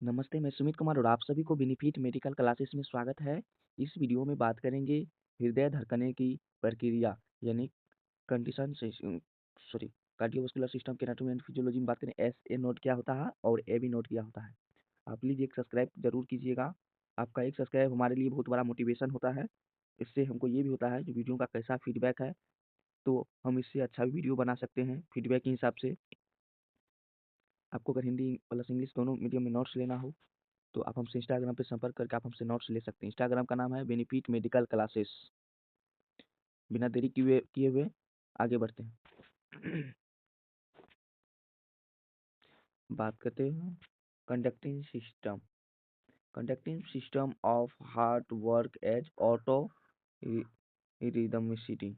नमस्ते, मैं सुमित कुमार और आप सभी को बेनिफिट मेडिकल क्लासेस में स्वागत है। इस वीडियो में बात करेंगे हृदय धड़कने की प्रक्रिया यानी कंडीशन से सॉरी कार्डियोवास्कुलर सिस्टम के एनाटॉमी एंड फिजियोलॉजी में बात करें। एस ए नोड क्या होता है और ए बी नोड क्या होता है। आप प्लीज़ एक सब्सक्राइब जरूर कीजिएगा। आपका एक सब्सक्राइब हमारे लिए बहुत बड़ा मोटिवेशन होता है। इससे हमको ये भी होता है जो वीडियो का कैसा फीडबैक है, तो हम इससे अच्छा भी वीडियो बना सकते हैं फीडबैक के हिसाब से। आपको अगर हिंदी प्लस इंग्लिश दोनों मीडियम में नोट्स लेना हो तो आप हमसे इंस्टाग्राम पे संपर्क करके आप हमसे नोट्स ले सकते हैं। इंस्टाग्राम का नाम है बेनिफिट मेडिकल क्लासेस। बिना देरी किए हुए आगे बढ़ते हैं। बात करते हैं conducting system of heart work as auto rhythmicity.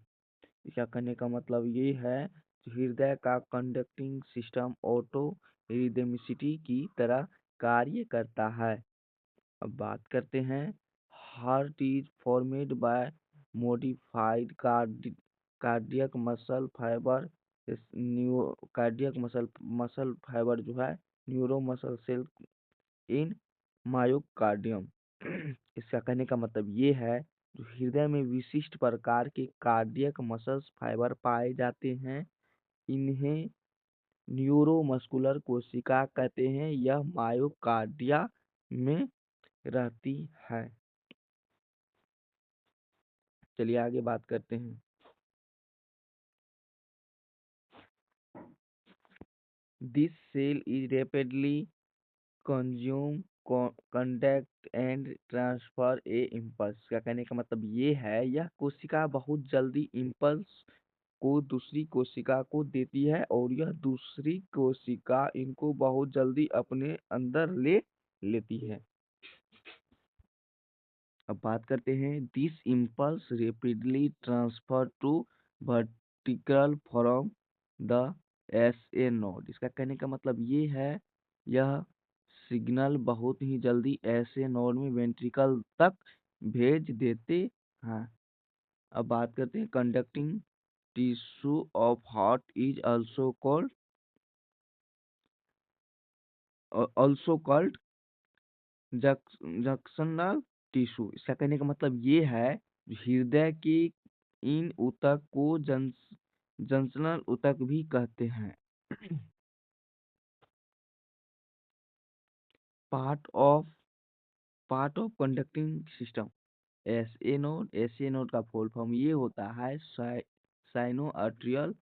इसका कहने का मतलब ये है हृदय का कंडक्टिंग सिस्टम ऑटो रिदमिसिटी की तरह कार्य करता है। अब बात करते हैं heart is formed by modified cardiac muscle fibre. Cardiac muscle fibre जो है neuro muscle cell in myocardium. इसका कहने का मतलब ये है जो हृदय में विशिष्ट प्रकार के कार्डियक मसल्स फाइबर पाए जाते हैं, इन्हें न्यूरोमस्कुलर कोशिका कहते हैं। यह मायोकार्डिया में रहती है। चलिए आगे बात करते हैं। This cell is rapidly consume conduct and transfer a impulse. का कहने का मतलब ये है यह कोशिका बहुत जल्दी इम्पल्स को दूसरी कोशिका को देती है और यह दूसरी कोशिका इनको बहुत जल्दी अपने अंदर ले लेती है। अब बात करते हैं this impulse rapidly transfer to vertical from the S A node. इसका कहने का मतलब ये है यह सिग्नल बहुत ही जल्दी ऐसे नोड में वेंट्रिकल तक भेज देते हैं। अब बात करते हैं conducting tissue of heart is also called junctional tissue. इसका कहने का मतलब ये है हृदय के इन ऊतक को जंक्शनल ऊतक भी कहते हैं। Part of conducting system S A node का फुल फॉर्म ये होता है sino atrial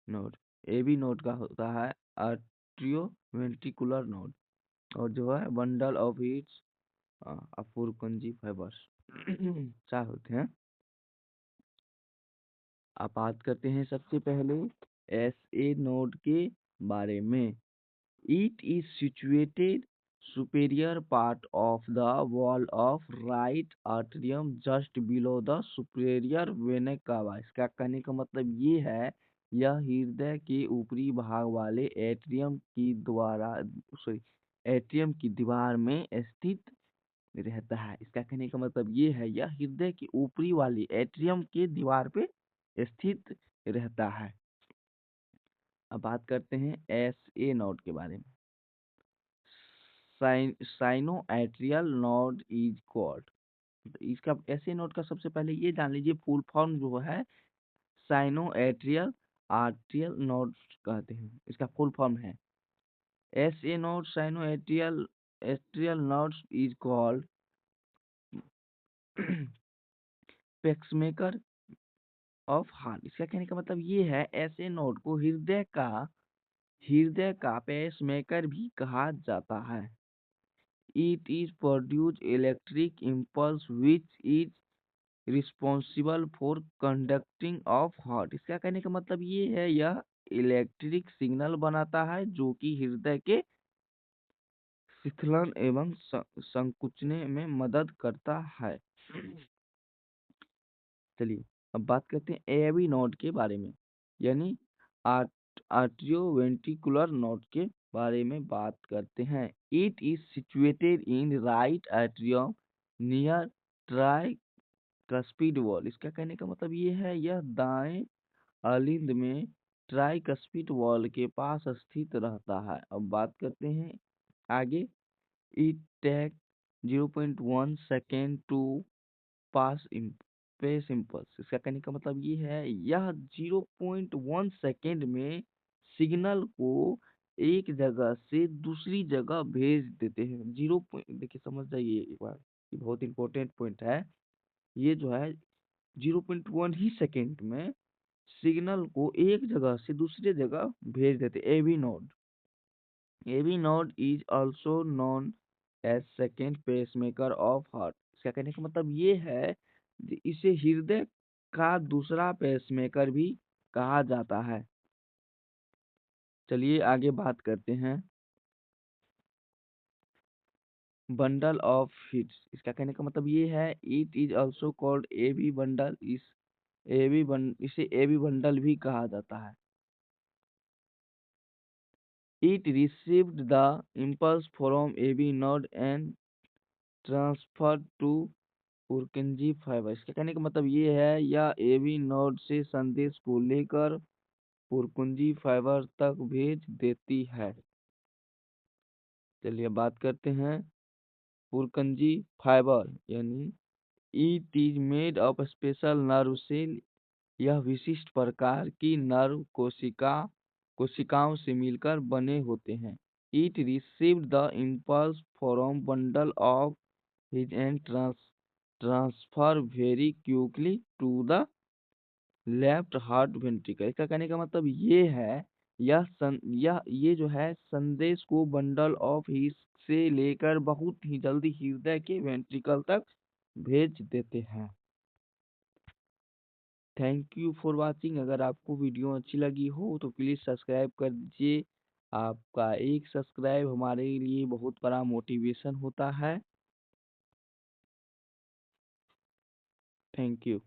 node. A B node का होता है आर्ट्रियो वेंट्रिकुलर नोड और जो है bundle of its a Purkinje fibres. चार होते हैं। अब बात करते हैं सबसे पहले एस ए नोड के बारे में। It is situated superior part of the wall of right atrium just below the superior vena cava। इसका कहने का मतलब ये है यह हृदय के ऊपरी भाग वाले एट्रियम की दीवार में स्थित रहता है। इसका कहने का मतलब ये है यह हृदय के ऊपरी वाली एट्रियम के दीवार पे स्थित रहता है। अब बात करते हैं एस ए नोड के बारे में। Cyano atrial node is called. इसका एस ए नोड का सबसे पहले ये जान लीजिए फुल फॉर्म जो है साइनो एट्रियल आर्टियल नोड कहते हैं। इसका फुल फॉर्म है S A node sino atrial node is called pacemaker of heart. इसका कहने का मतलब ये है ऐसे नोड को हृदय का पेसमेकर भी कहा जाता है। It is produce electric impulse which is responsible for conducting of heart. इसका कहने का मतलब ये है यह इलेक्ट्रिक सिग्नल बनाता है जो कि हृदय के शिथिलन एवं संकुचने में मदद करता है। चलिए अब बात करते हैं एबी नोड के बारे में यानी आर्ट्रियोवेंट्रिकुलर नोड के बारे में बात करते हैं। It is situated in right atrium near tricuspid wall. इसका कहने का मतलब ये है यह दाएं अलिंद में ट्राइकस्पिड वॉल के पास स्थित रहता है। अब बात करते हैं आगे it take 0.1 second to pass pace impulse. इसका कहने का मतलब ये है, यह 0.1 सेकेंड में सिग्नल को एक जगह से दूसरी जगह भेज देते हैं। जीरो पॉइंट, देखिए समझ जाइए एक बार, ये बहुत इंपॉर्टेंट पॉइंट है। ये जो है 0.1 ही सेकेंड में सिग्नल को एक जगह से दूसरी जगह भेज देते। AV node is also known as second pacemaker of heart. इसका कहने का मतलब ये है कि इसे हृदय का दूसरा पेसमेकर भी कहा जाता है। चलिए आगे बात करते हैं बंडल ऑफ हिट्स। इसका कहने का मतलब ये है, it is also called AB bundle. इसे एबी बंडल भी कहा जाता है। It received the impulse from AB node and transfer to Purkinje fibre. इसके कहने का मतलब ये है, यह एबी नोड से संदेश को लेकर पुरकुंजी फाइबर तक भेज देती है। चलिए बात करते हैं पुरकुंजी फाइबर, यानी it is made of special nerve cell. यह विशिष्ट प्रकार की नर्व कोशिकाओं से मिलकर बने होते हैं। It received the impulse from bundle of His and transfer very quickly to the left heart ventricle. इसका कहने का मतलब ये है, ये जो है संदेश को बंडल ऑफ हिस से लेकर बहुत ही जल्दी हृदय के वेंट्रिकल तक भेज देते हैं। Thank you for watching. अगर आपको वीडियो अच्छी लगी हो तो प्लीज़ सब्सक्राइब कर दीजिए। आपका एक सब्सक्राइब हमारे लिए बहुत बड़ा मोटिवेशन होता है। Thank you.